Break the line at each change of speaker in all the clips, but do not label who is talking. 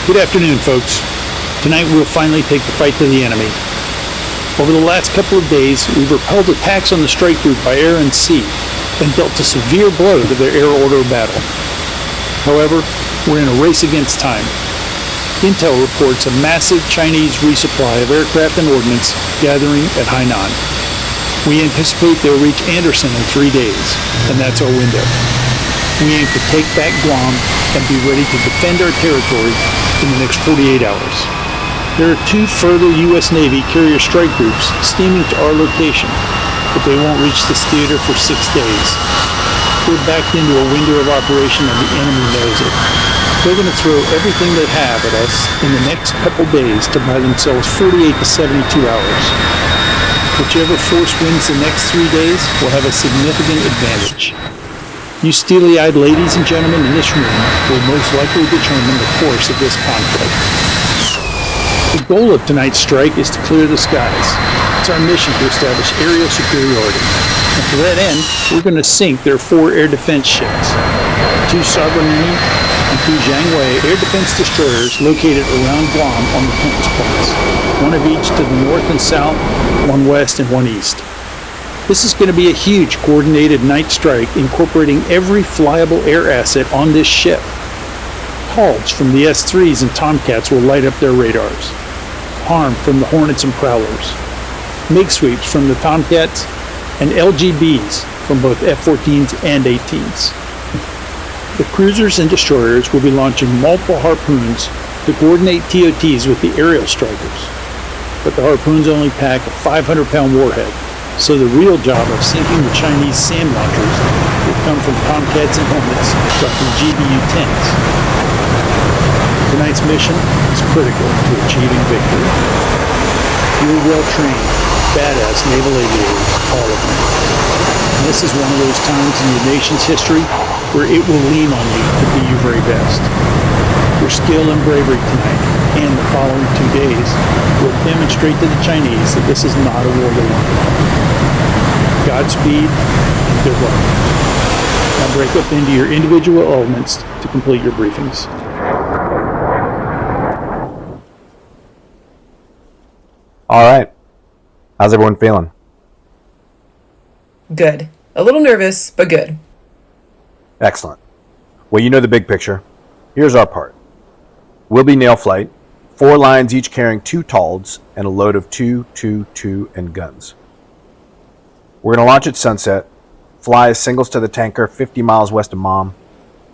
Good afternoon, folks. Tonight we'll finally take the fight to the enemy. Over the last couple of days, we've repelled attacks on the strike group by air and sea and dealt a severe blow to their air order of battle. However, we're in a race against time. Intel reports a massive Chinese resupply of aircraft and ordnance gathering at Hainan. We anticipate they'll reach Anderson in 3 days, and that's our window. We aim to take back Guam and be ready to defend our territory in the next 48 hours. There are 2 further U.S. Navy carrier strike groups steaming to our location, but they won't reach this theater for 6 days. We're backed into a window of operation and the enemy knows it. They're going to throw everything they have at us in the next couple days to buy themselves 48 to 72 hours. Whichever force wins the next 3 days will have a significant advantage. You steely-eyed ladies and gentlemen in this room will most likely determine the course of this conflict. The goal of tonight's strike is to clear the skies. It's our mission to establish aerial superiority. And to that end, we're going to sink their 4 air defense ships, 2 Sovereignty and 2 Jiangwei air defense destroyers located around Guam on the compass points, 1 of each to the north and south, 1 west and 1 east. This is going to be a huge coordinated night strike incorporating every flyable air asset on this ship. Halts from the S-3s and Tomcats will light up their radars. Harm from the Hornets and Prowlers. MiG sweeps from the Tomcats and LGBs from both F-14s and 18s. The cruisers and destroyers will be launching multiple harpoons to coordinate TOTs with the aerial strikers. But the harpoons only pack a 500-pound warhead. So the real job of sinking the Chinese SAM launchers will come from Tomcats and Hornets dropping GBU-10s. Tonight's mission is critical to achieving victory. You're well-trained, badass naval aviators, all of them. And this is one of those times in your nation's history where it will lean on you to be your very best. Your skill and bravery tonight and the following 2 days will demonstrate to the Chinese that this is not a war they want to fight. Godspeed and good luck. Now break up into your individual elements to complete your briefings.
All right. How's everyone feeling?
Good. A little nervous, but good.
Excellent. Well, you know the big picture. Here's our part. We'll be nail flight, 4 lines each carrying 2 TALDs and a load of 2, 2, 2 and guns. We're going to launch at sunset, fly as singles to the tanker 50 miles west of Mom,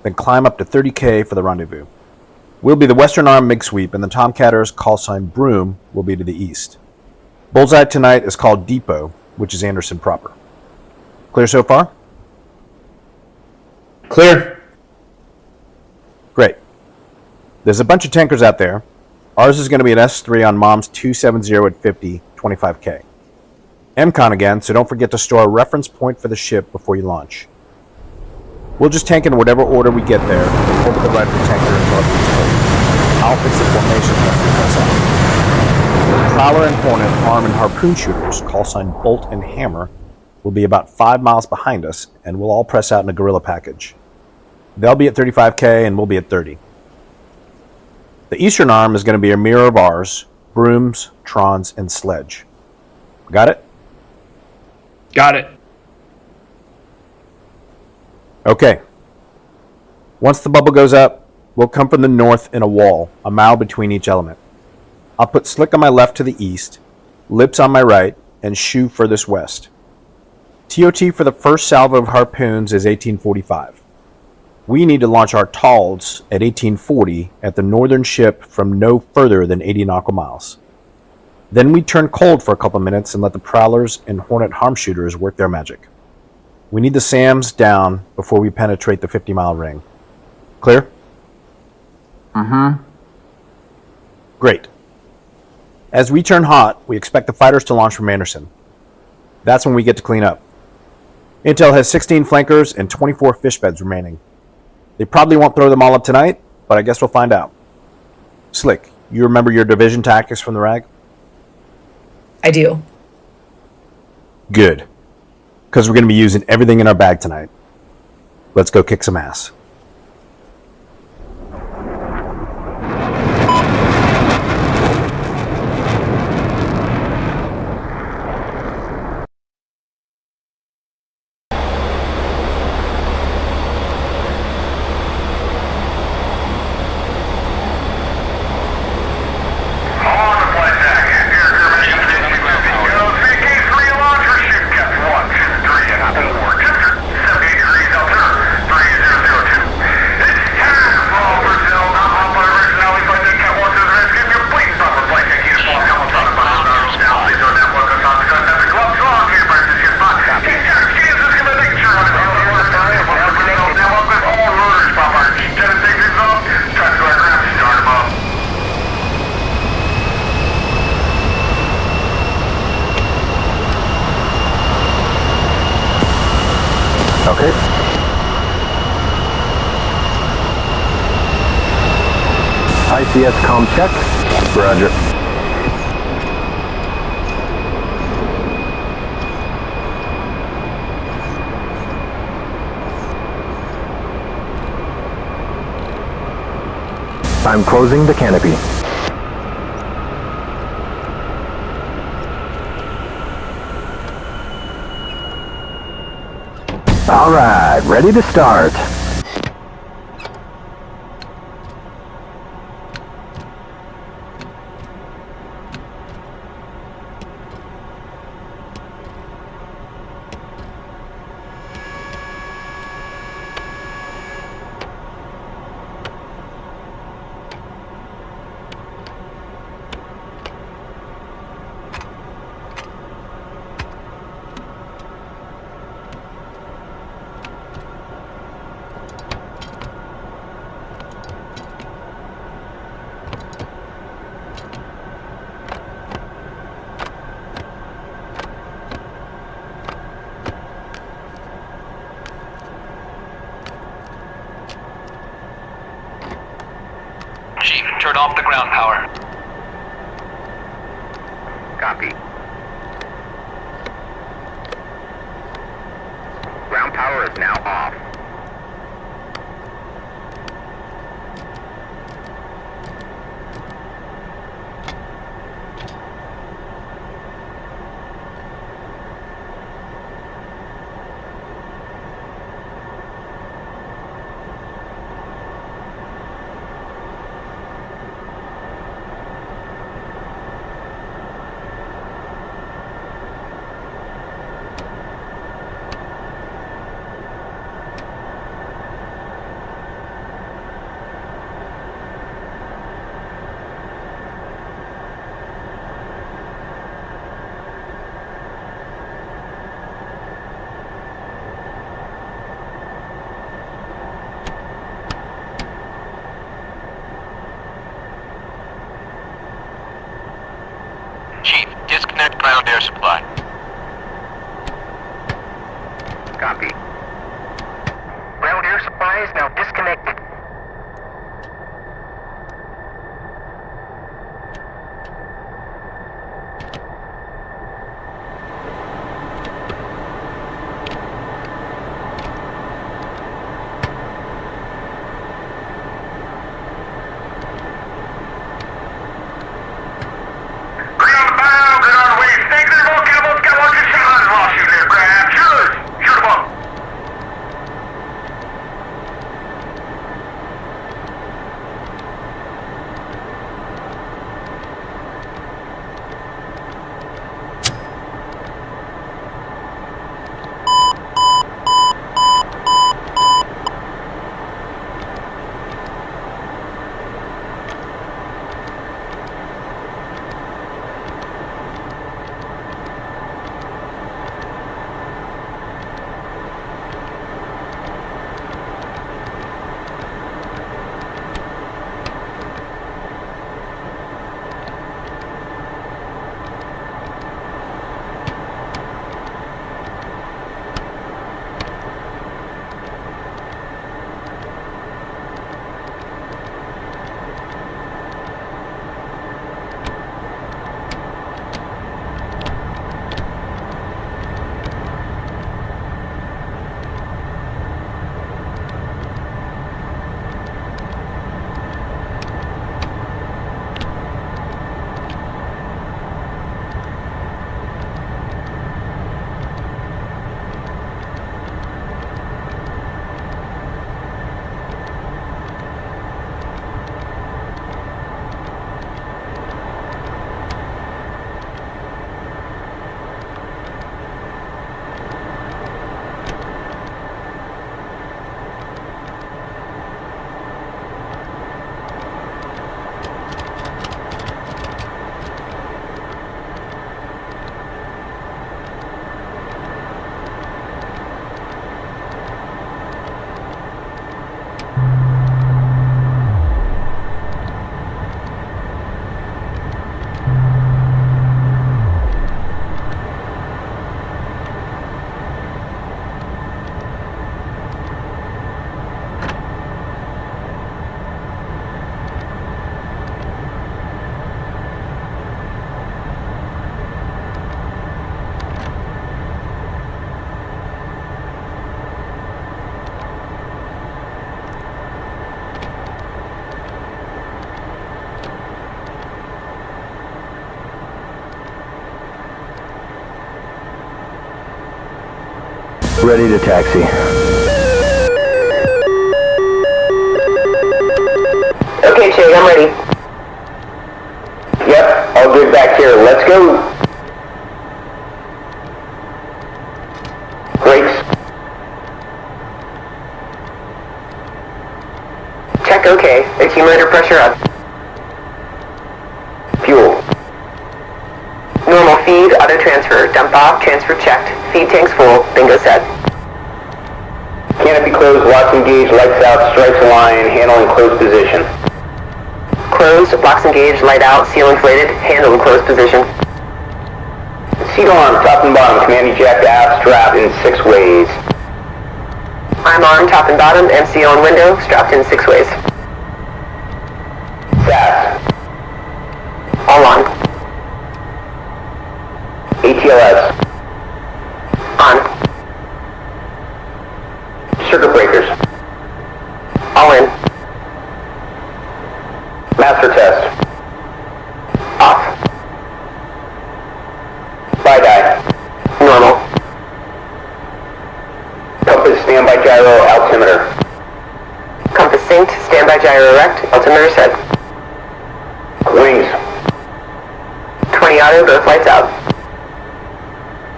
then climb up to 30K for the rendezvous. We'll be the Western Arm MiG sweep, and the Tomcatter's call sign Broom will be to the east. Bullseye tonight is called Depot, which is Anderson proper. Clear so far?
Clear.
Great. There's a bunch of tankers out there. Ours is going to be an S3 on Mom's 270 at 50, 25K. EMCON again, so don't forget to store a reference point for the ship before you launch. We'll just tank in whatever order we get there, over the right of the tanker until everything's full. I'll fix the formation once we press on. Prowler and Hornet arm and harpoon shooters, call sign Bolt and Hammer, will be about 5 miles behind us, and we'll all press out in a guerrilla package. They'll be at 35K, and we'll be at 30. The eastern arm is going to be a mirror of ours, Brooms, Trons, and Sledge. Got it?
Got it.
Okay. Once the bubble goes up, we'll come from the north in a wall, a mile between each element. I'll put Slick on my left to the east, Lips on my right, and Shoe furthest west. TOT for the first salvo of harpoons is 1845. We need to launch our TALDs at 1840 at the northern ship from no further than 80 nautical miles. Then we turn cold for a couple minutes and let the Prowlers and Hornet harm shooters work their magic. We need the SAMs down before we penetrate the 50-mile ring. Clear? Great. As we turn hot, we expect the fighters to launch from Anderson. That's when we get to clean up. Intel has 16 flankers and 24 fish beds remaining. They probably won't throw them all up tonight, but I guess we'll find out. Slick, you remember your division tactics from the RAG?
I do.
Good. Because we're going to be using everything in our bag tonight. Let's go kick some ass.
CS comm check.
Roger.
I'm closing the canopy. All right, ready to start.
Chief, turn off the ground power.
Copy. Ground power is now off.
Chief, disconnect ground air supply.
Copy. Ground air supply is now disconnected.
Ready to taxi.
Okay, Chig, I'm ready. Yep, all good back here. Let's go. Brakes. Check okay. Accumulator pressure up. Fuel. Normal feed, auto transfer. Dump off, transfer checked. Feed tanks full, bingo set. Canopy closed, locks engaged, lights out, strikes align, handle in closed position. Closed, locks engaged, light out, seal inflated, handle in closed position. Seat arm, top and bottom, command eject, aft, strap in 6 ways. I'm on, top and bottom, MCO and window, strapped in 6 ways. SAS. All on. ATLS. On. Circuit breakers. All in. Master test. Off. BiDi. Normal. Compass standby gyro altimeter. Compass synced, standby gyro erect, altimeter set. Wings. 20 auto, both lights out.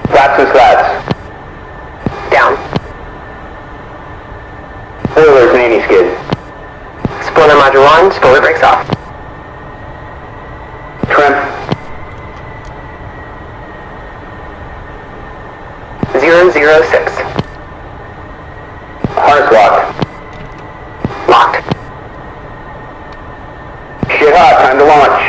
Flaps and slats. Down. Spoilers and anti-skid. Spoiler module on, spoiler brakes off. Trim. 006. Harness locked. Locked. Shit hot, time to launch.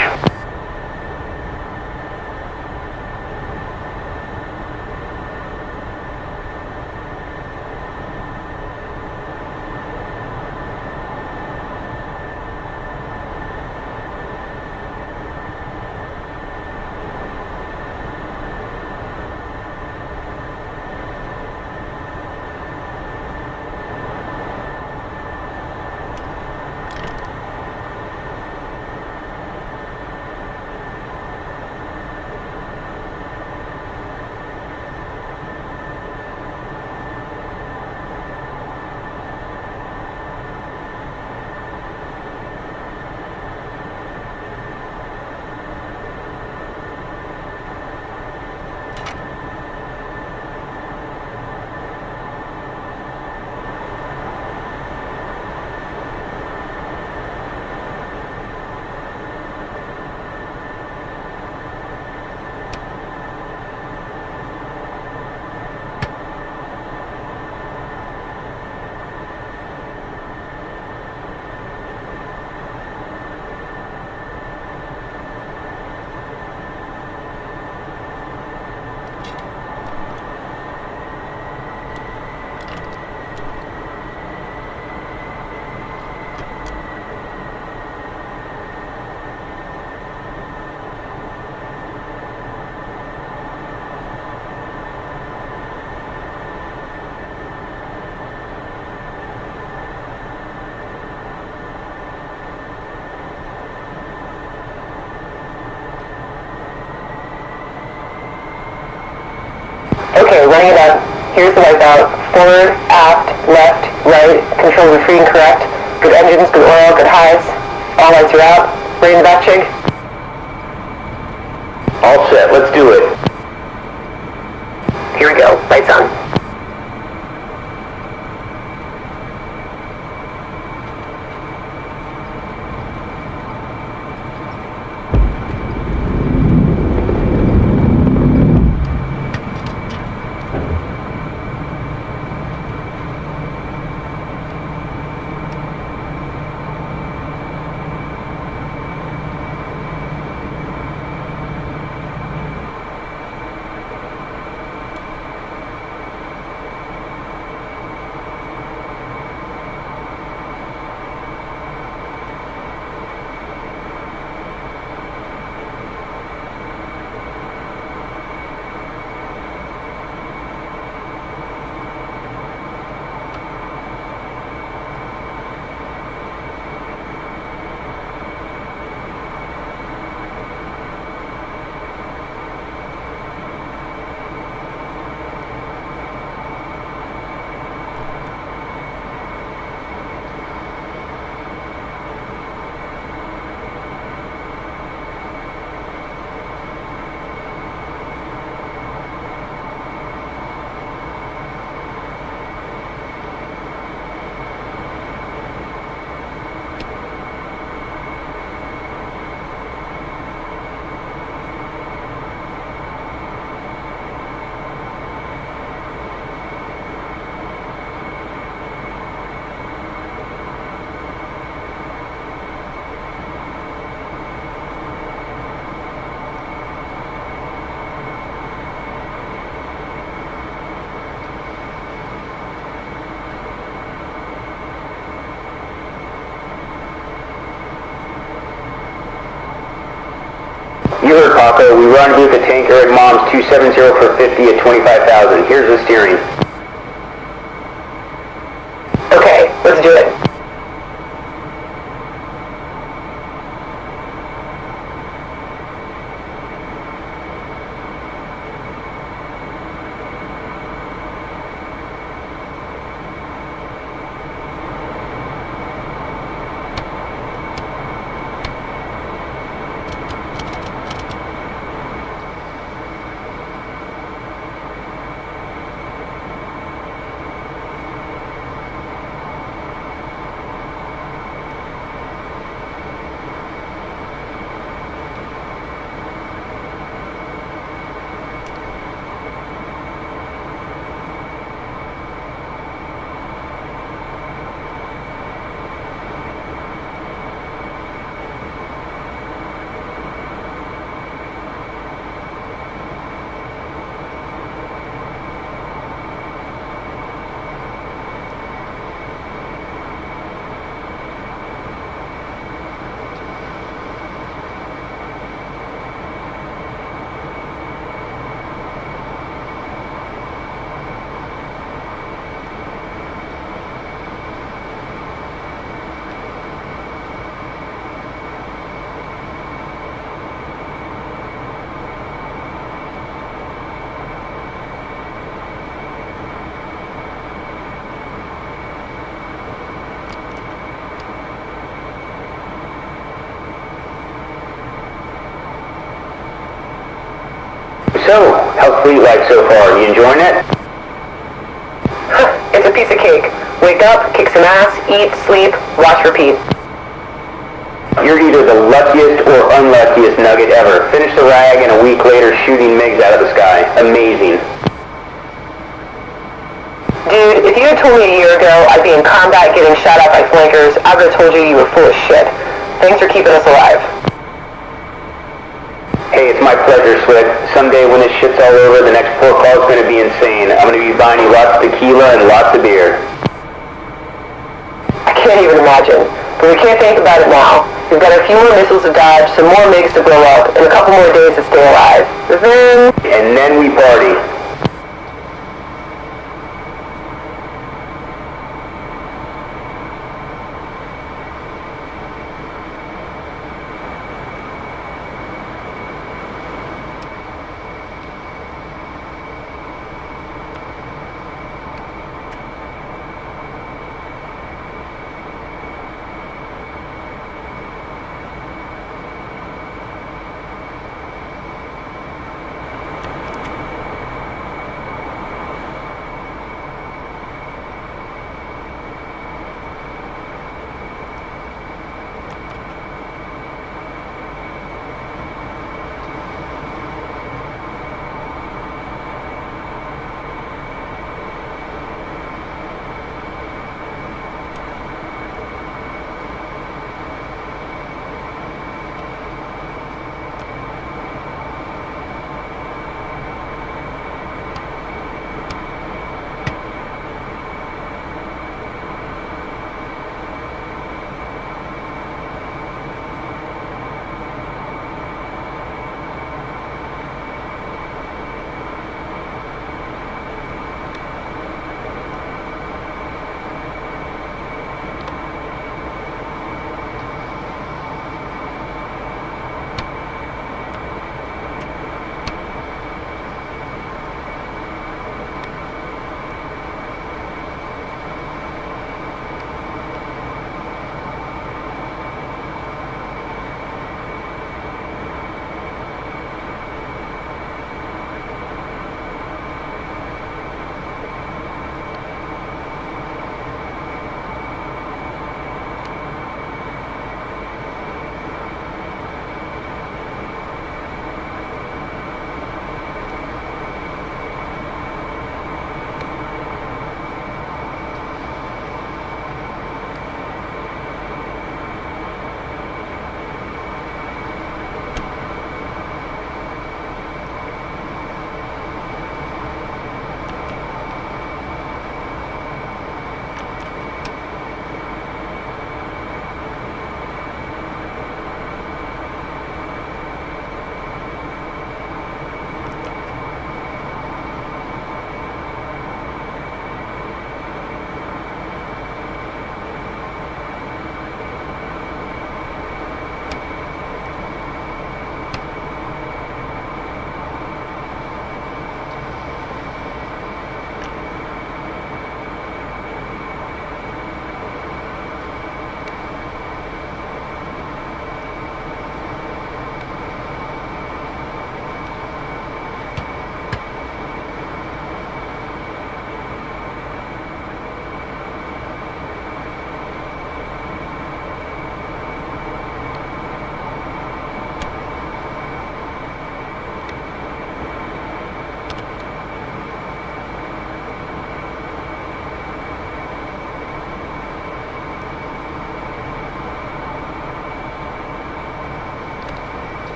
Okay, running it up. Here's the wipeout. Forward, aft, left, right. Controls are free and correct. Good engines, good oil, good highs. All lights are out. Ready in the back, Chig? All set, let's do it. Here we go, lights on. You heard Paco. We rendezvous the tanker at Mom's 270 for 50 at 25,000. Here's the steering. Okay, let's do it. So, how's fleet life so far? You enjoying it? It's a piece of cake. Wake up, kick some ass, eat, sleep, watch, repeat. You're either the luckiest or unluckiest nugget ever. Finish the rag and a week later shooting MiGs out of the sky. Amazing. Dude, if you had told me a year ago I'd be in combat getting shot at by flankers, I would have told you were full of shit. Thanks for keeping us alive. Hey, it's my pleasure, Slick. Someday when this shit's all over, the next port call is going to be insane. I'm going to be buying you lots of tequila and lots of beer. I can't even imagine. But we can't think about it now. We've got a few more missiles to dodge, some more MiGs to blow up, and a couple more days to stay alive. And then we party.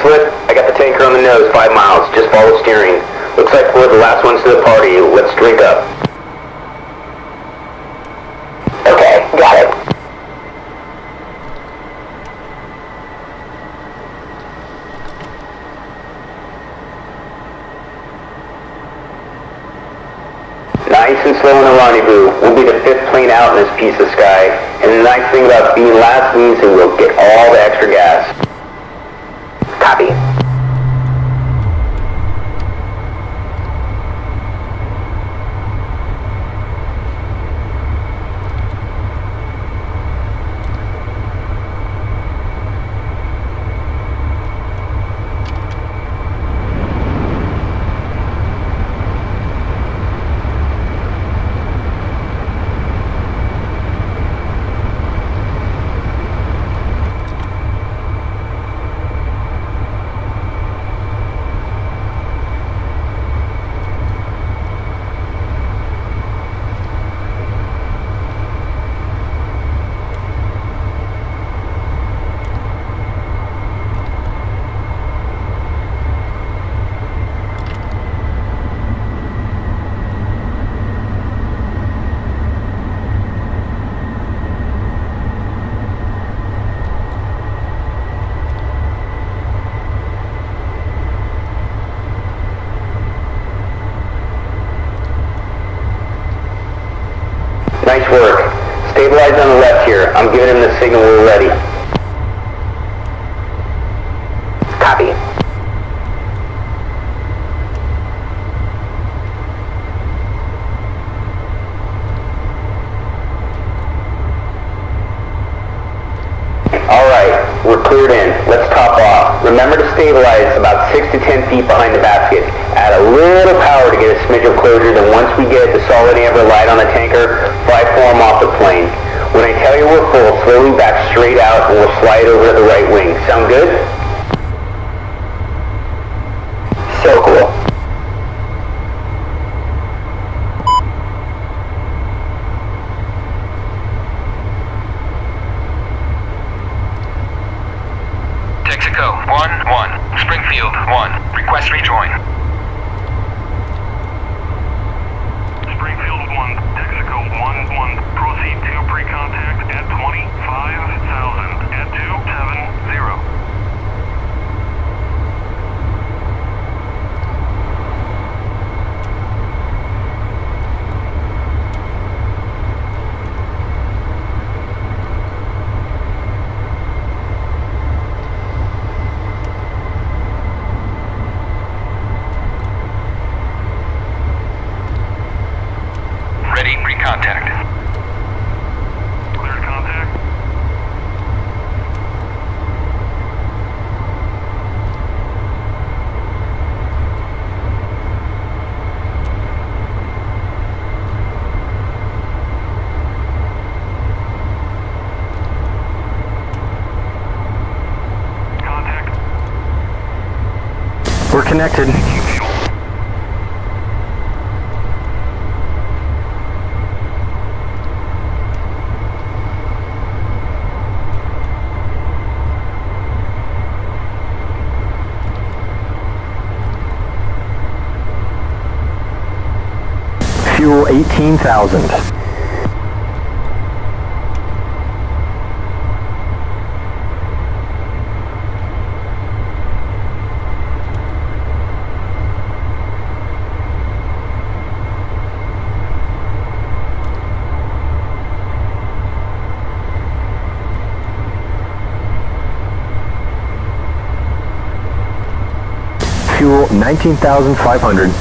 Slip, I got the tanker on the nose, 5 miles. Just follow steering. Looks like we're the last ones to the party. Let's drink up. Okay, got it. Nice and slow in the rendezvous. We'll be the 5th plane out in this piece of sky. And the nice thing about being last means that we'll get all the extra gas. Copy. Nice work. Stabilize on the left here. I'm giving him the signal we're ready. Copy. Alright, we're cleared in. Let's top off. Remember to stabilize about 6 to 10 feet behind the basket. Add a little power to get a smidge of closure, then once we get the solid amber light on the tanker, fly form off the plane. When I tell you we're full, slowly back straight out and we'll slide over to the right wing. Sound good? So cool.
Texaco 1-1. Springfield 1. Request rejoin.
Springfield 1, Texaco 1-1. Proceed to pre-contact at 25,000 at 270.
Ready, pre-contact.
Cleared contact. Contact.
We're connected. Fuel 18,000. Fuel 19,500.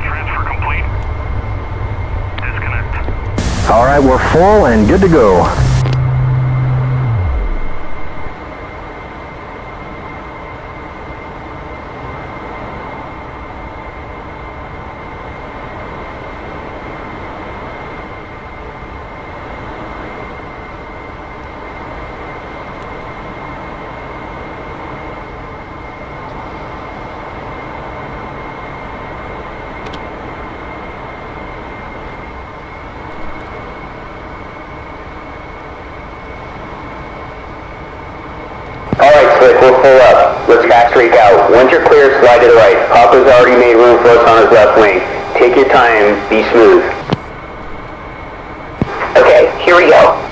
Transfer complete. Disconnect.
All right, we're full and good to go.
we're full up. Let's fast streak out. Once you're clear, slide to the right. Papa's already made room for us on his left wing. Take your time, be smooth. Okay, here we go.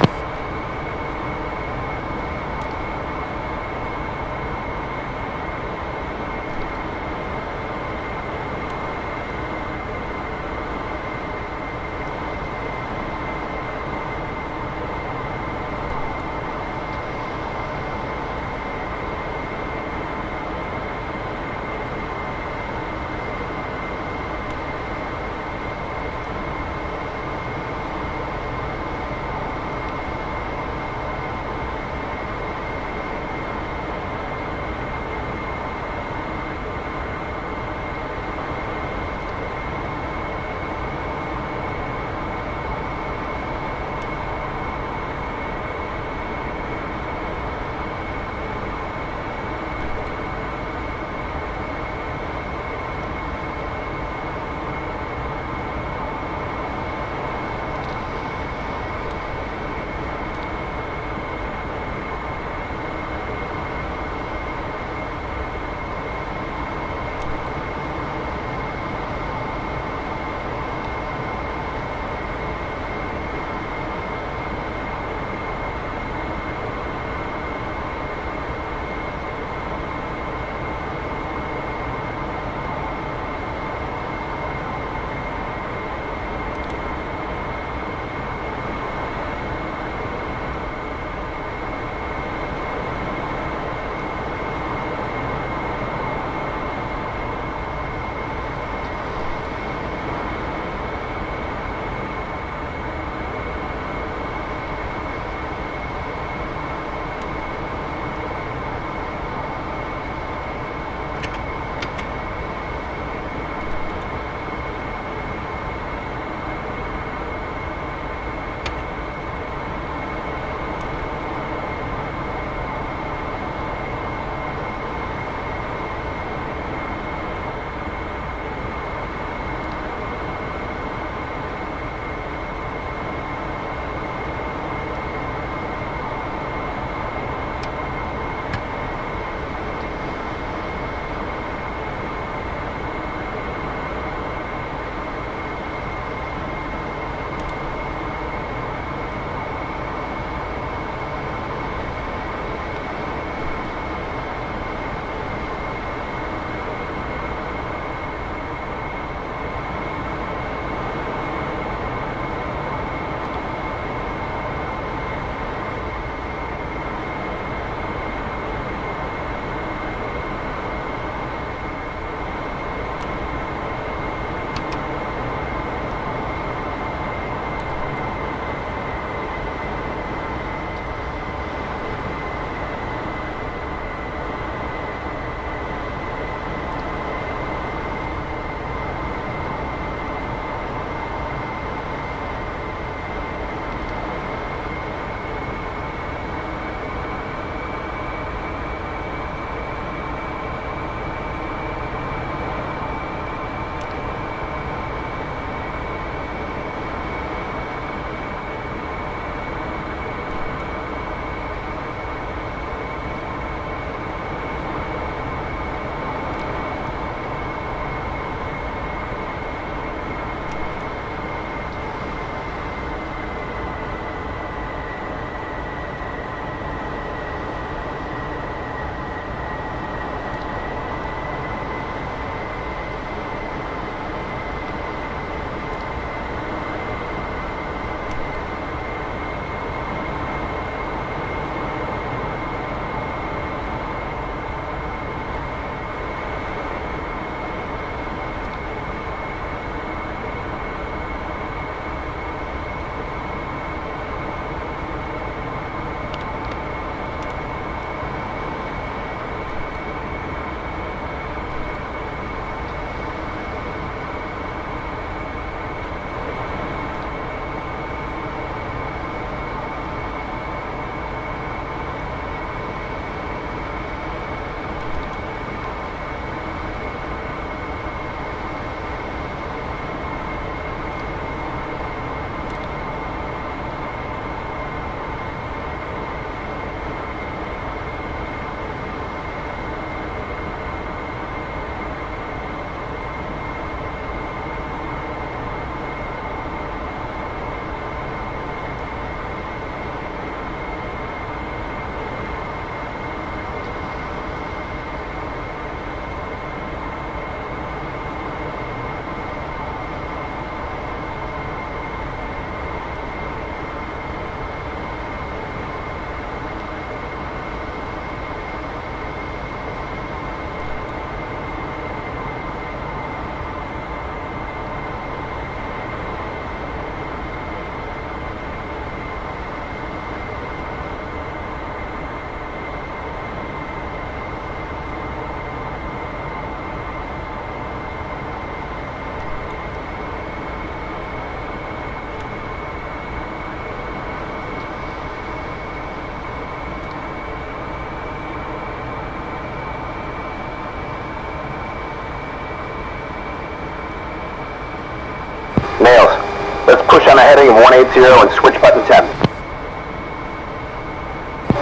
push on a heading of 180 and switch button 10.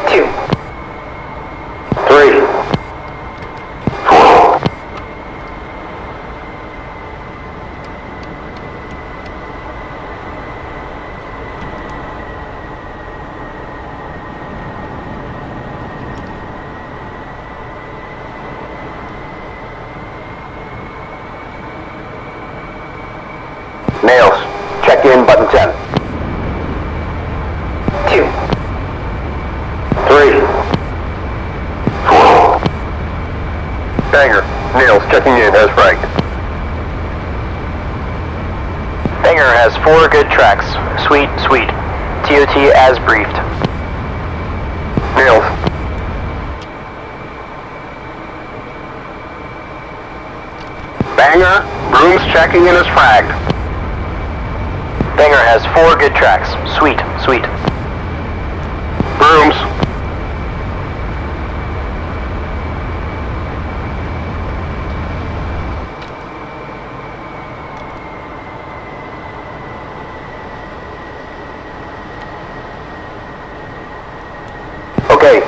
2. 3. 4. Nails, check in button 10. 2. 3. 4. Banger, Nails checking in as fragged.
Banger has 4 good tracks. Sweet, sweet. TOT as briefed.
Nails. Banger, Broom's checking in as fragged.
Banger has 4 good tracks. Sweet, sweet.
Brooms. Okay,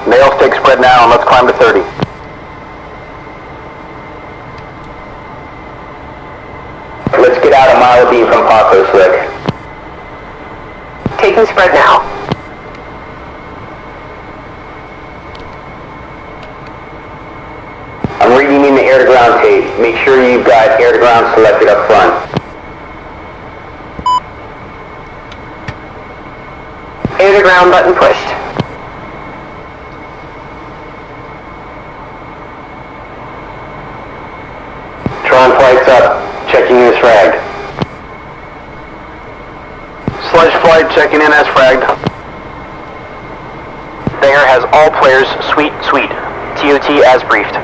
Nails take spread now and let's climb to 30. Let's get out a mile B from Paco, Slick. Taking spread now. I'm reading in the air-to-ground tape. Make sure you've got air-to-ground selected up front. Air-to-ground button pushed. Tron flights up. Checking in as fragged. Sludge flight checking in as fragged.
Banger has all players. Sweet, sweet. TOT as briefed.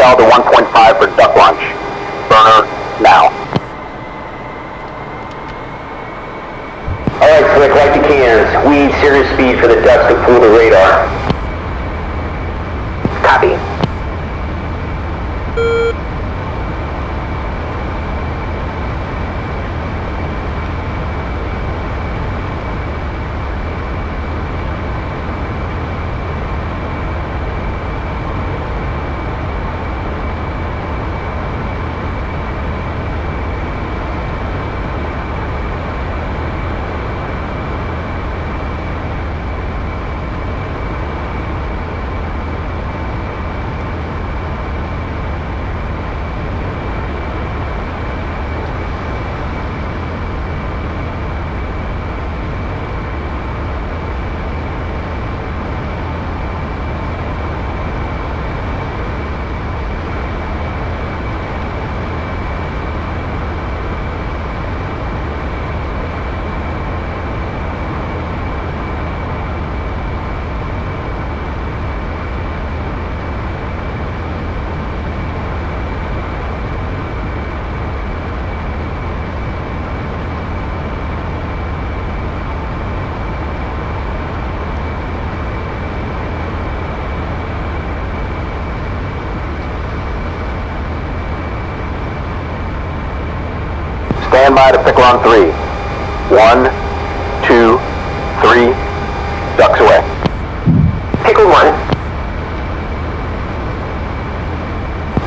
propel to 1.5 for duck launch. Burner now. Alright, Slick, like the cans. We need serious speed for the ducks to fool the radar. Copy. Stand by to pickle on 3. 1, 2, 3. Ducks away. Pickle 1.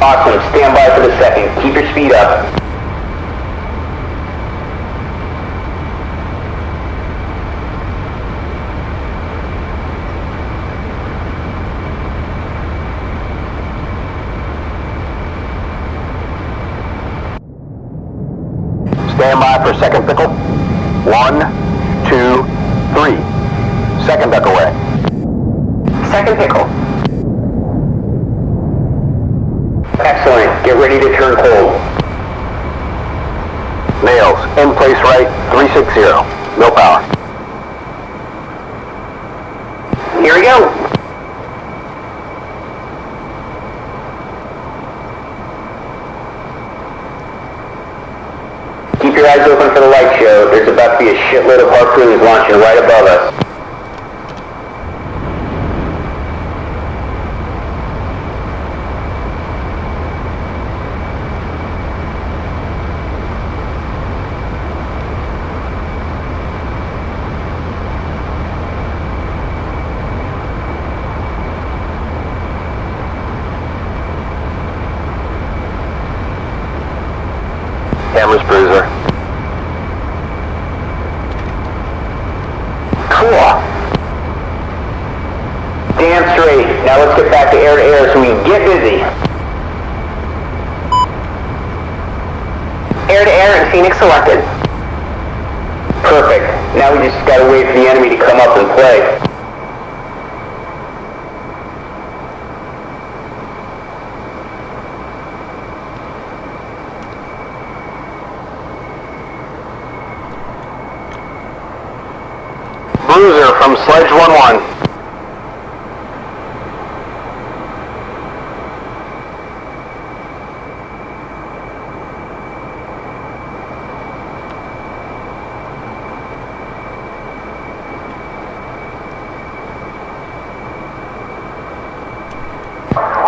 Awesome. Stand by for the second. Keep your speed up. Stand by for second pickle. 1, 2, 3. Second duck away. Second pickle. Excellent. Get ready to turn cold. Nails. In place right. 360. No power. Here we go. Keep your eyes open for the light show. There's about to be a shitload of harpoons launching right above us. Cameras, Bruiser. Cool. Damn straight. Now let's get back to air so we can get busy. Air to air and Phoenix selected. Perfect. Now we just gotta wait for the enemy to come up and play. Bruiser from Sledge 1-1.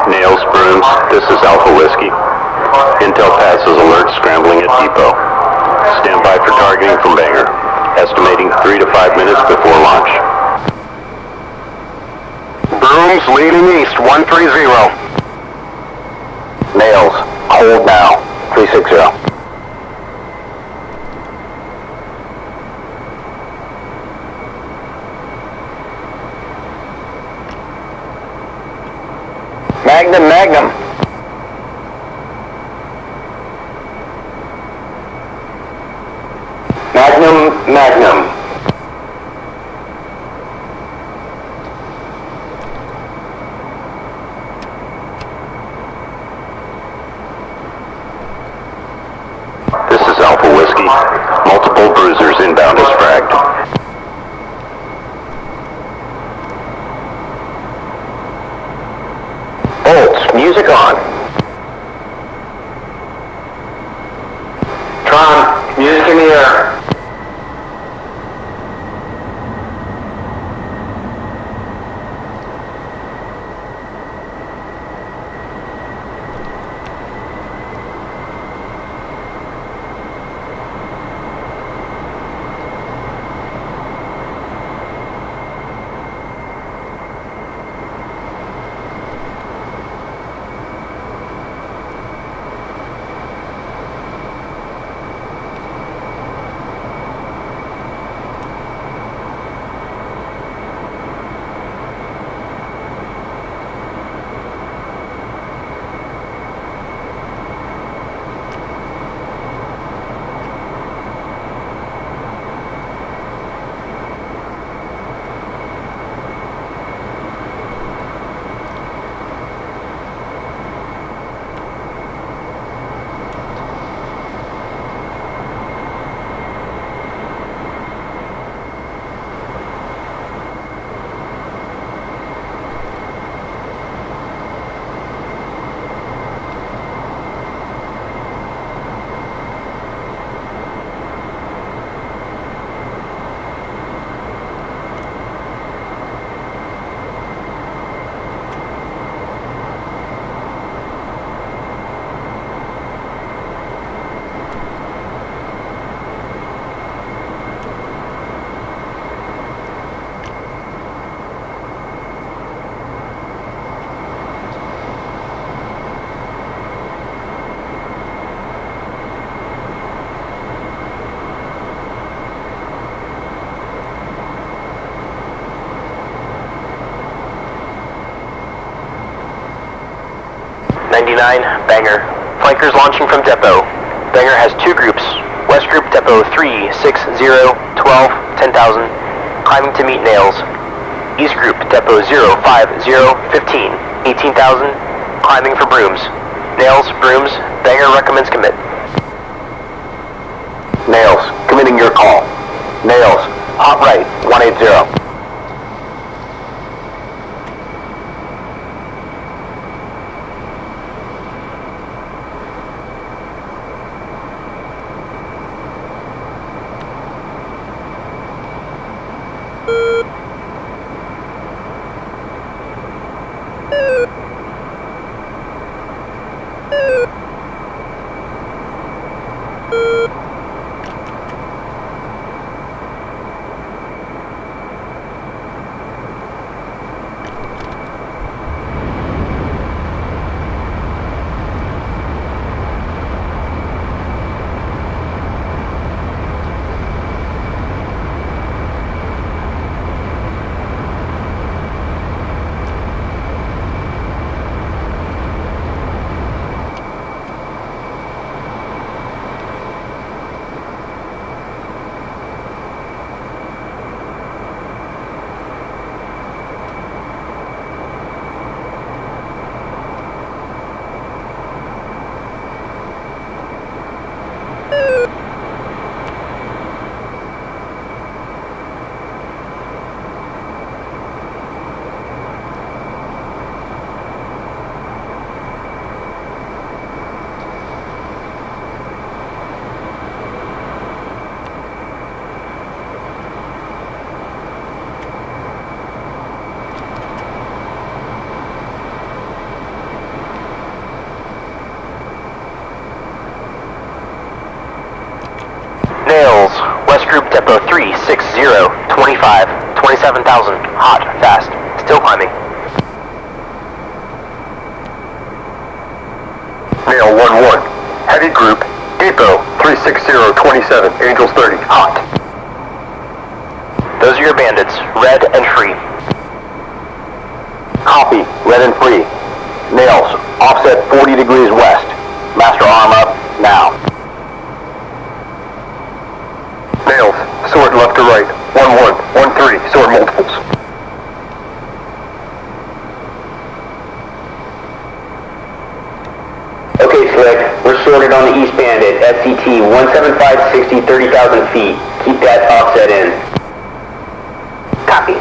Nails, Brooms, this is Alpha Whiskey. Intel passes alert scrambling at depot. Stand by for targeting from Banger. Estimating 3 to 5 minutes before launch. Brooms leading east, 130. Nails, hold now, 360. Magnum. Magnum. This is Alpha Whiskey. Multiple bruisers inbound as fragged. Bolts, music on.
99, Banger. Flankers launching from depot. Banger has two groups. West Group Depot 3, 6, 0, 12, 10,000, climbing to meet Nails. East Group Depot 0, 5, 0, 15, 18,000, climbing for Brooms. Nails, Brooms, Banger recommends commit.
Nails, committing your call. Nails, hot right, 180. Nails, West Group Depot 3, 6, 0, 25, 27,000, hot, fast, still climbing.
Nail 1-1. Heavy Group Depot 360, 27, Angels 30, hot.
Those are your bandits, red and free.
Copy, red and free. Nails, offset 40 degrees west. Master arm up, now.
Nails, sword left to right, 1-1, 1-3, sword multiples.
Okay, Slick, we're sorted on the East Bandit, SCT 17560, 30,000 feet. Keep that offset in. Copy.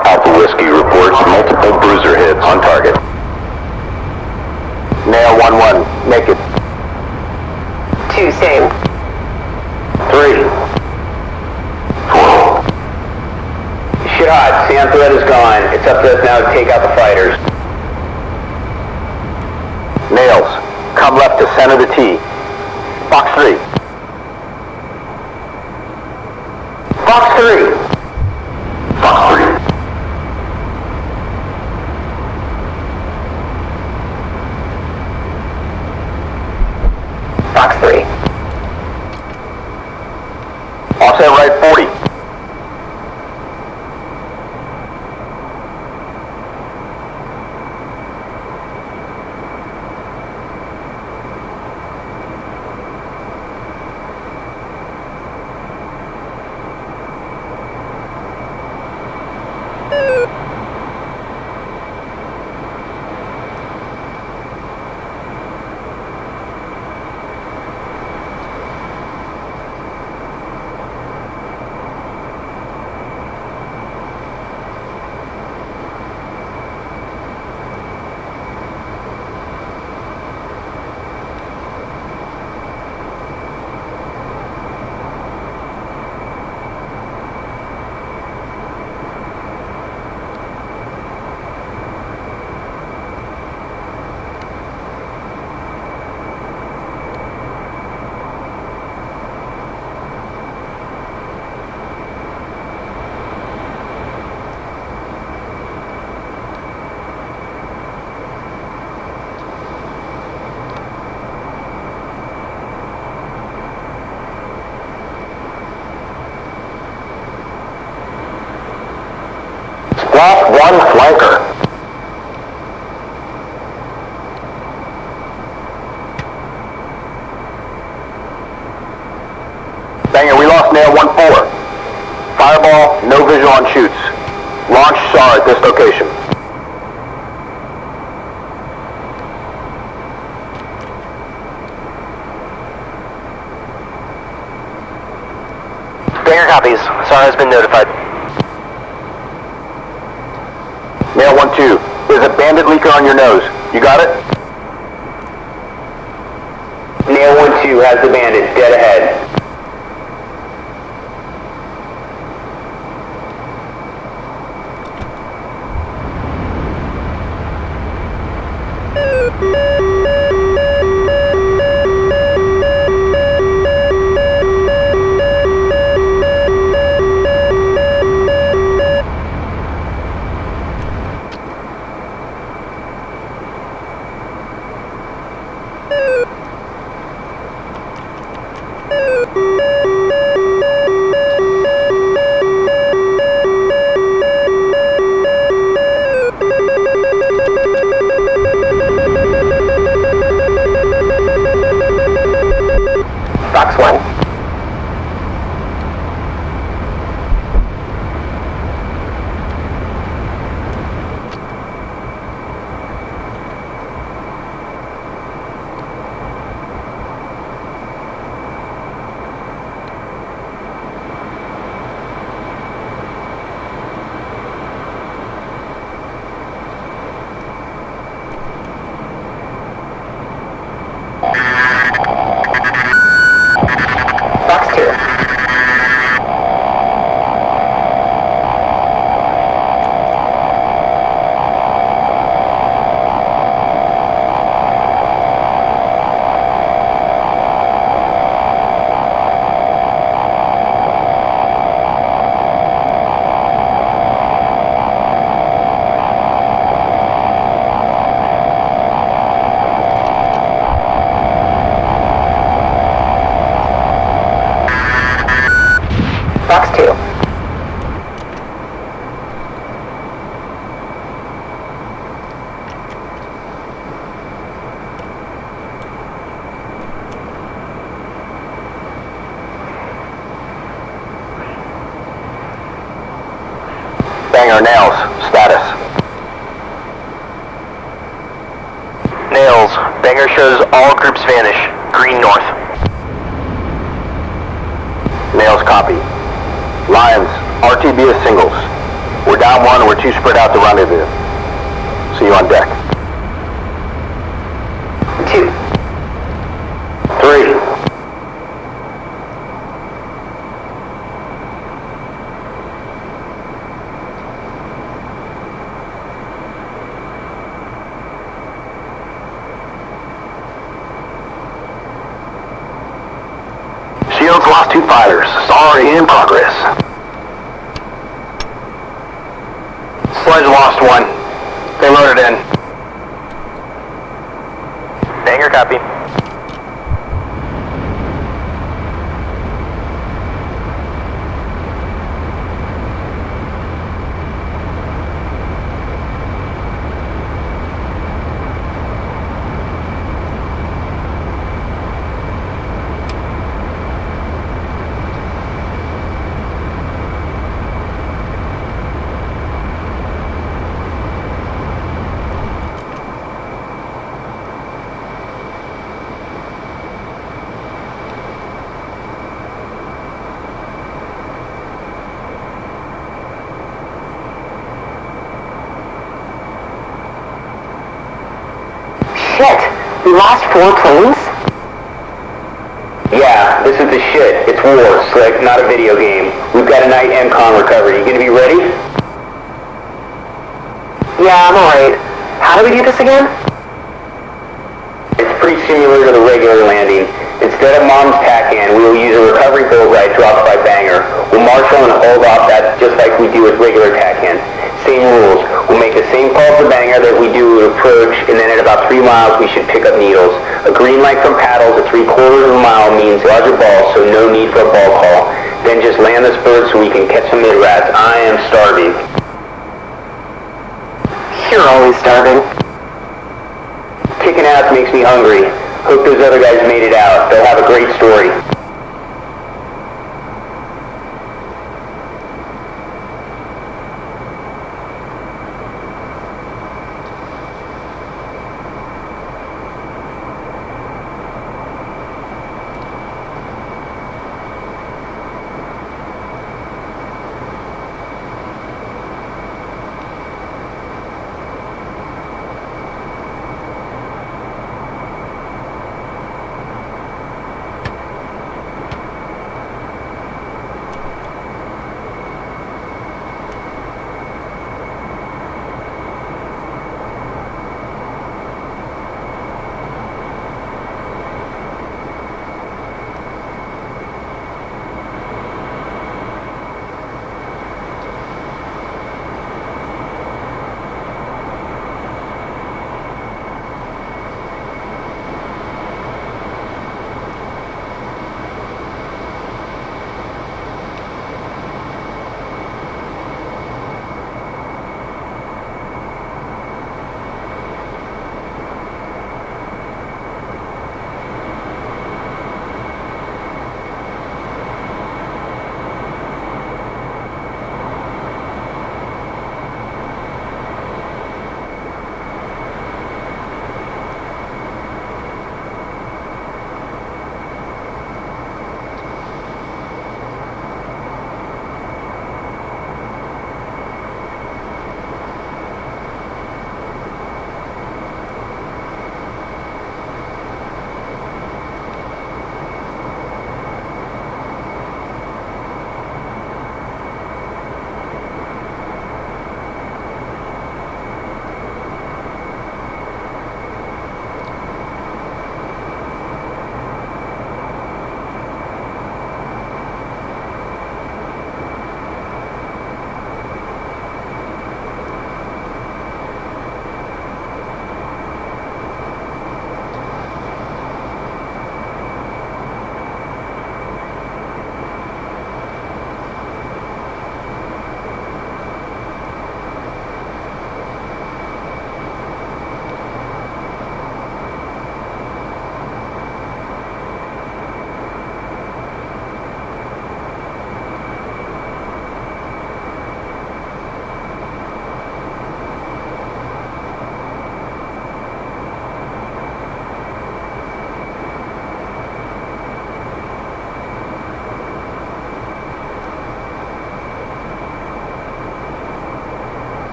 Alpha Whiskey reports multiple bruiser hits on target. Nail 1-1, naked.
2, same.
3. 4.
Shit hot, Sam threat is gone. It's up to us now to take out the fighters.
Nails, come left to center the T. Box 3. Box 3. Box 3.
Box 3.
Offset right 40.
Lost one flanker. Banger, we lost nail 1-4. Fireball, no visual on shoots. Launch SAR at this location. Banger copies. SAR has been notified. Nail 1-2. There's a bandit leaker on your nose. You got it? Nail 1-2 has the bandit dead ahead. Fox 1. Fox 2. Fox 2. Banger nails. Status. Nails. Banger shows all groups vanish. Green north. Nails copy. Lions, RTB is singles. We're down one and we're too spread out to rendezvous. See you on deck. 2. 3. Shields lost 2 fighters. Sorry, in progress. Sledge lost 1. They loaded in. Banger copy. Shit! We lost 4 planes? Yeah, this is the shit. It's war, Slick, not a video game. We've got a night EMCON recovery. You gonna be ready? Yeah, I'm alright. How do we do this again? It's pretty similar to the regular landing. Instead of Mom's TACAN, we will use a recovery boat ride dropped by Banger. We'll marshal and hold off that just like we do with regular TACAN. Same rules. We'll make the same call for Banger that we do with approach, and then at about 3 miles we should pick up needles. A green light from paddles at 3/4 of a mile means Roger ball, so no need for a ball call. Then just land this bird so we can catch some mid-rats. I am starving.
You're always starving.
Kicking ass makes me hungry. Hope those other guys made it out. They'll have a great story.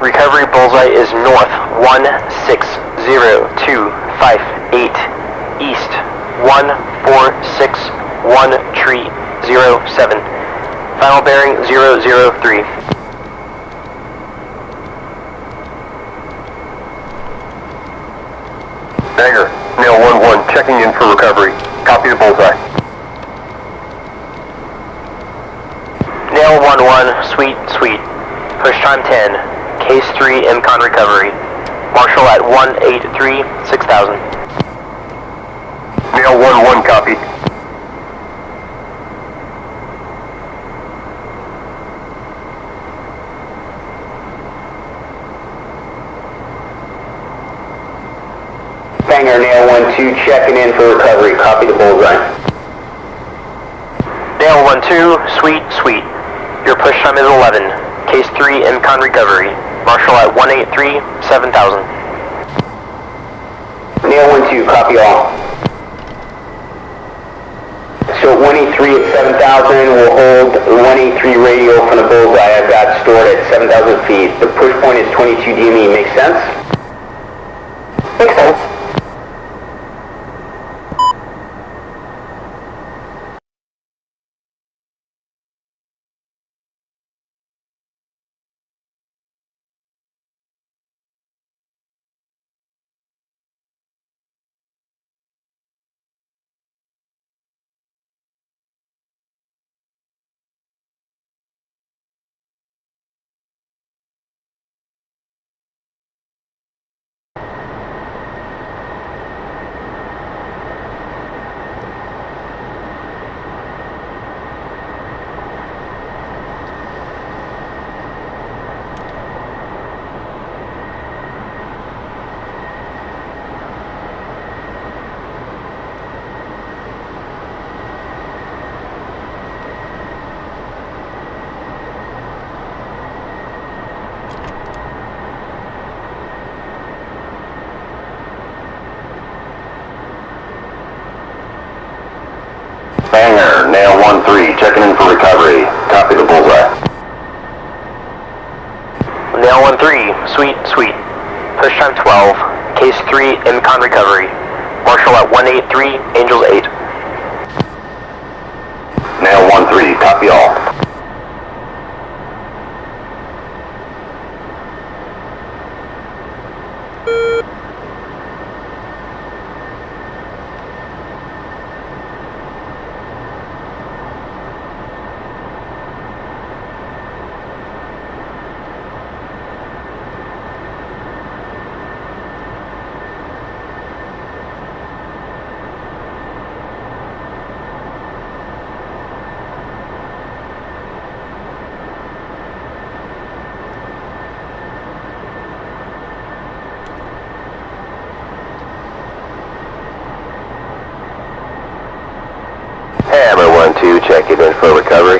Recovery bullseye is north 160-258, east 146 1307. Final bearing 003.
Banger, nail 1-1, checking in for recovery. Copy the bullseye.
Nail 1-1, sweet, sweet. Push time 10. Case 3, EMCON recovery. Marshal at 183, 6000.
Nail 1-1, copy.
Banger, nail 1-2, checking in for recovery. Copy the bullseye.
Nail 1-2, sweet, sweet. Your push time is 11. Case 3, EMCON recovery. Marshal at 183, 7000.
Nail 1-2, copy all. So 183 at 7,000, we'll hold 183 radio from the bullseye I've got stored at 7,000 feet. The push point is 22 DME, makes sense?
Makes sense.
Banger, nail 1-3, checking in for recovery. Copy the bullseye.
Nail 1-3, sweet, sweet. Push time 12. Case 3, EMCON recovery. Marshal at 183, Angels 8.
Nail 1-3, copy all. Hammer 1-2, check it in for recovery.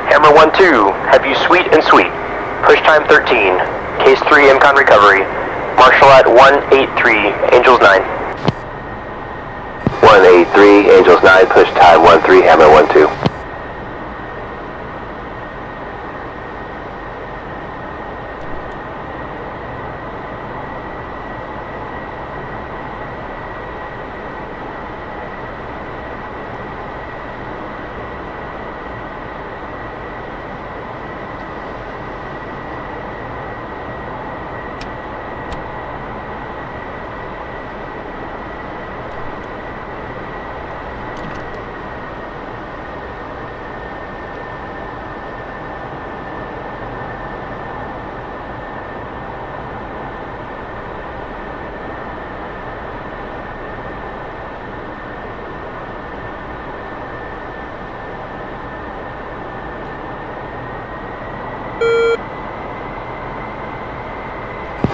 Hammer 1-2, have you sweet and sweet. Push time 13. Case 3, EMCON recovery. Marshal at 183, Angels 9.
183, Angels 9, push time 1-3, hammer 1-2.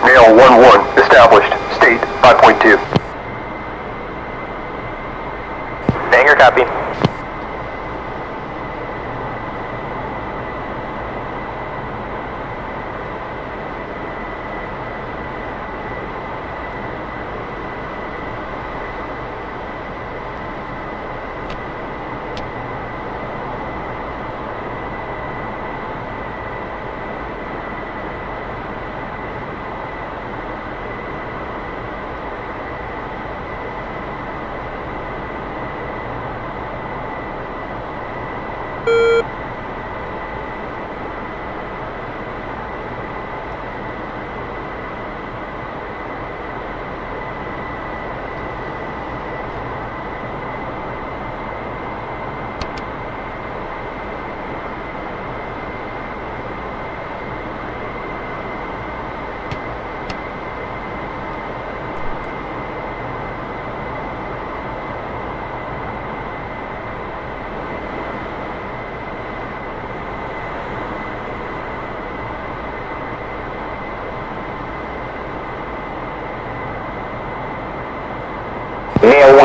Nail 1-1, established, state 5.2.
Banger copy.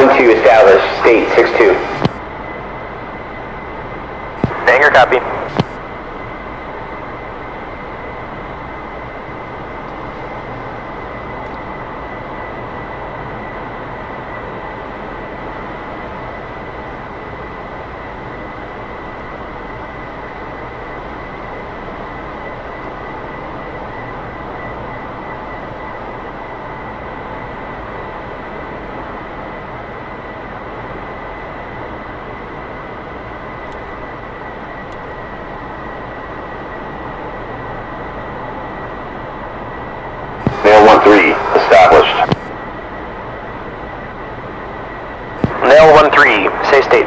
1-2 established, state 6-2.
Banger copy.
Nail 1-3, established.
Nail 1-3, say state.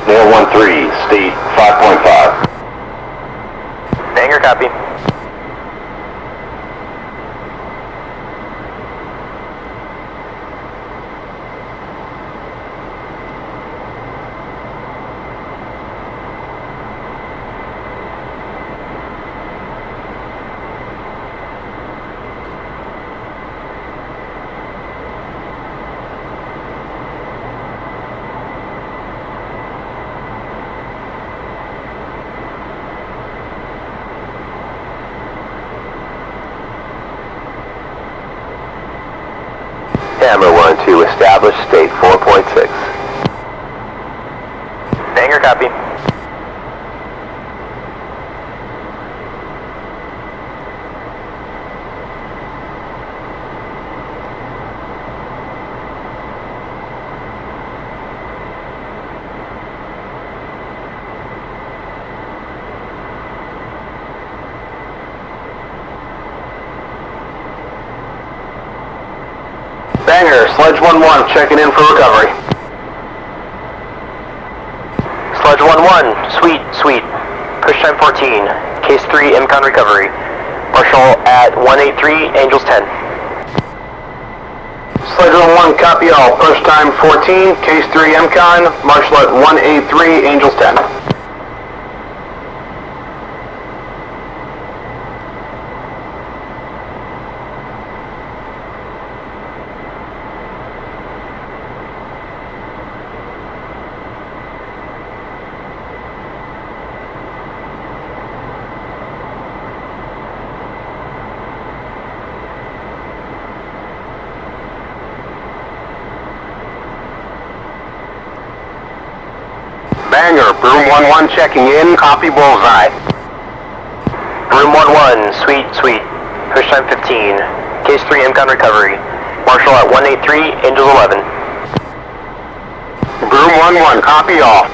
Nail 1-3, state 5.5.
Banger copy.
Hammer 1-2, established, state 4.6.
Banger copy.
Banger, Sledge 1-1, checking in for recovery.
Sledge 1-1, sweet. Push time 14. Case 3, EMCON recovery. Marshal at 183, Angels 10.
Sledge 1-1, copy all. Push time 14, case 3 EMCON, Marshal at 183, Angels 10. Banger, Broom 1-1 checking in, copy bullseye.
Room 1-1, sweet. Push time 15. Case 3, EMCON recovery. Marshal at 183, Angels 11.
Broom 1-1, copy all.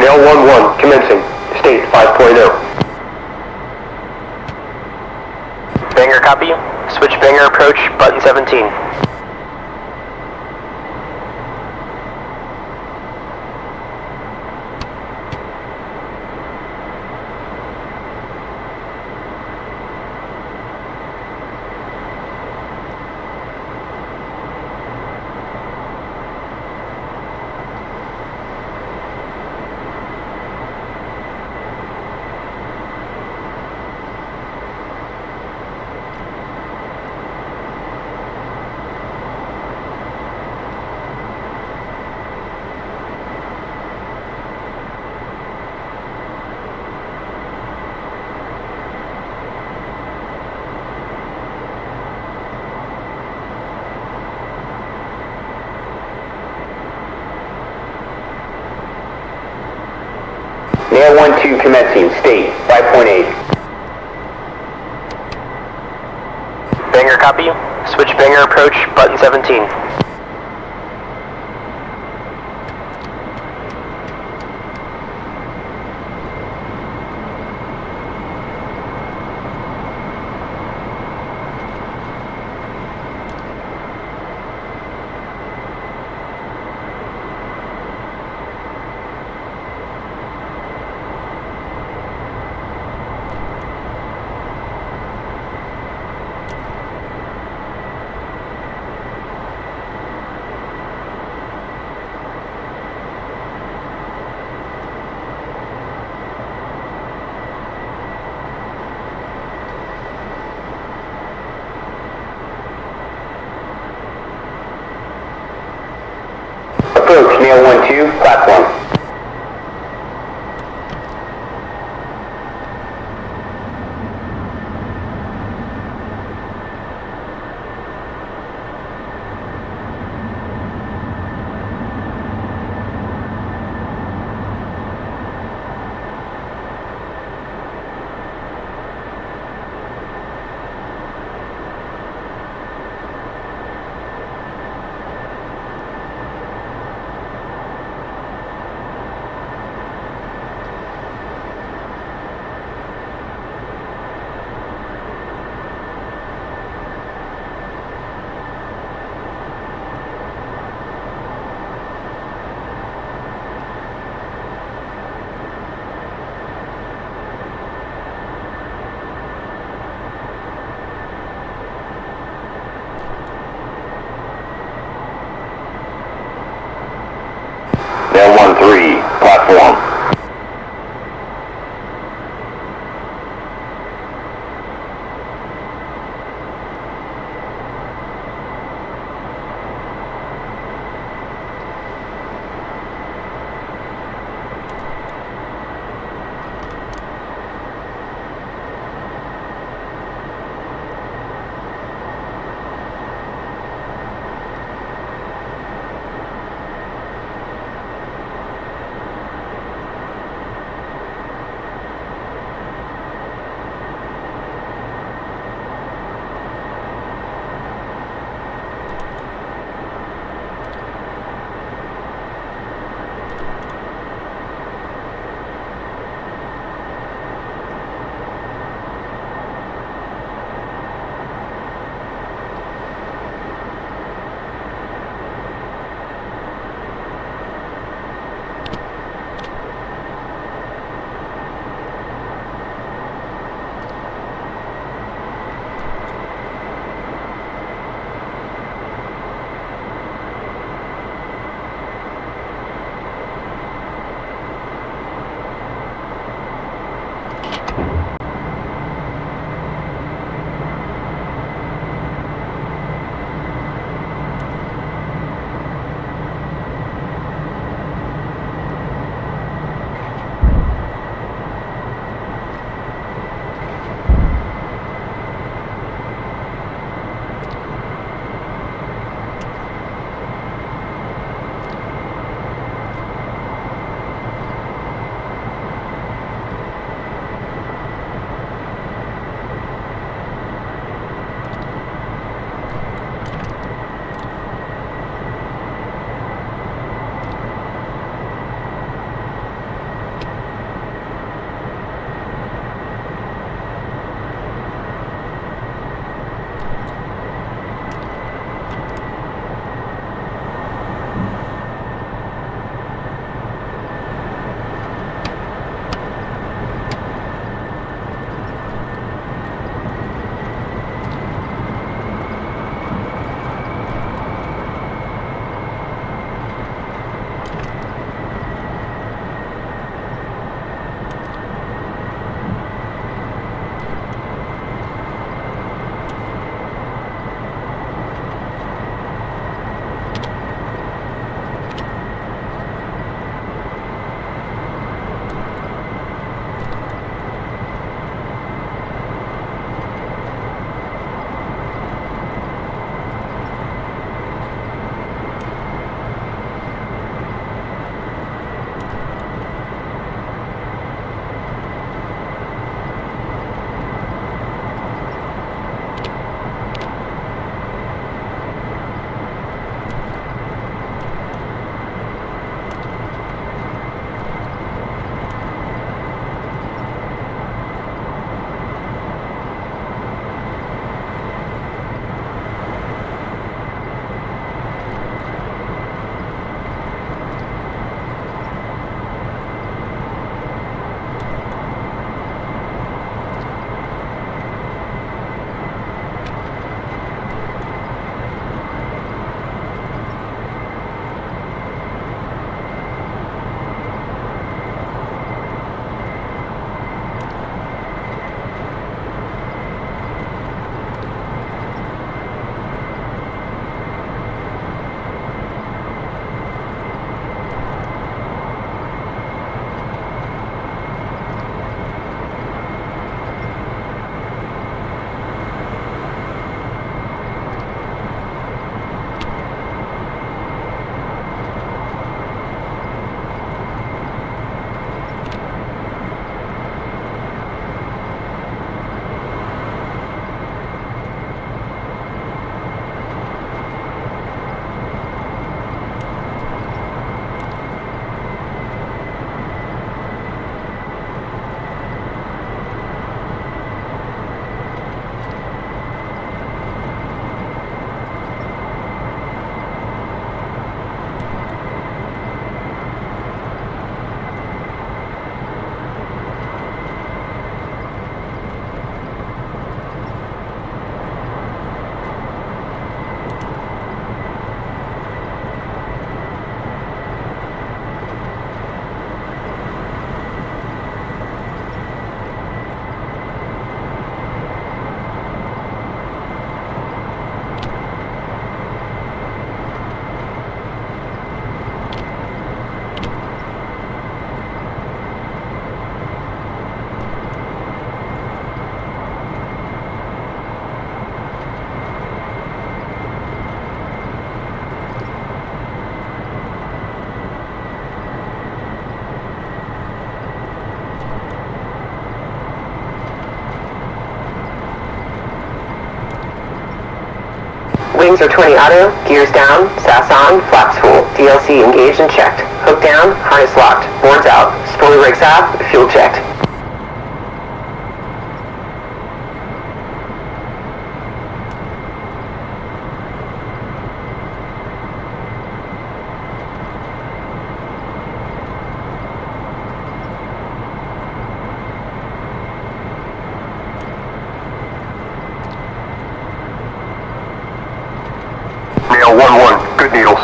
Nail 1-1, commencing, state 5.0.
Banger copy. Switch banger approach, button 17.
Nail 1-2 commencing. State 5.8.
Banger copy. Switch Banger approach, button 17.
Approach, Nail 1-2, platform.
Nail 1-3, platform.
Wings are 20 auto, gears down, SAS on, flaps full, DLC engaged and checked. Hook down, harness locked, boards out, spoiler brakes off, fuel checked.
Nail 1-1, good needles.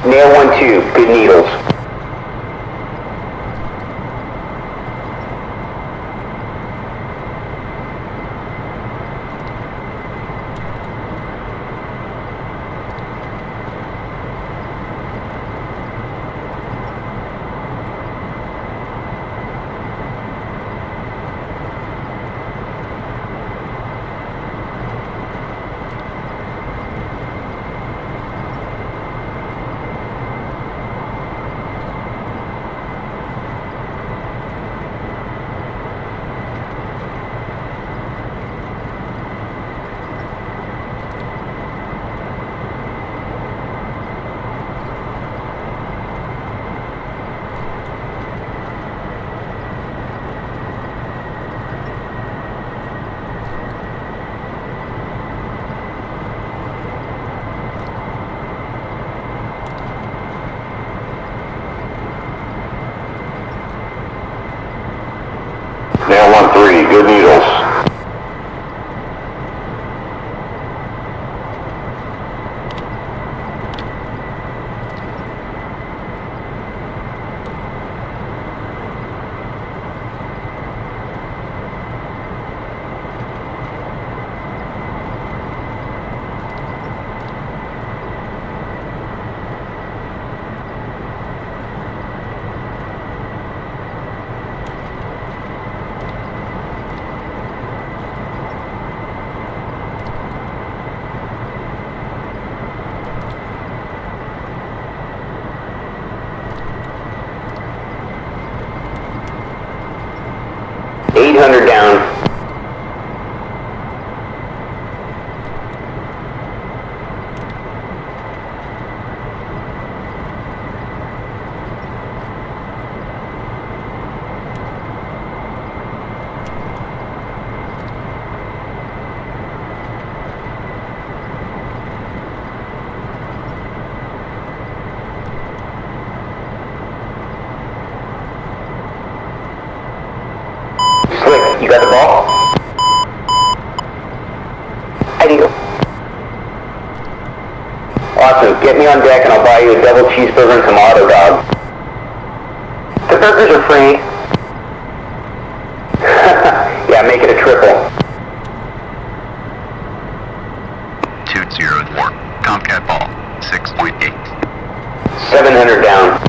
Nail 1-2, good needles.
Nail 1-3, good needles.
Awesome. Get me on deck and I'll buy you a double cheeseburger and some auto dog.
The burgers are free.
Yeah, make it a triple.
204. Tomcat ball. 6.8.
700 down.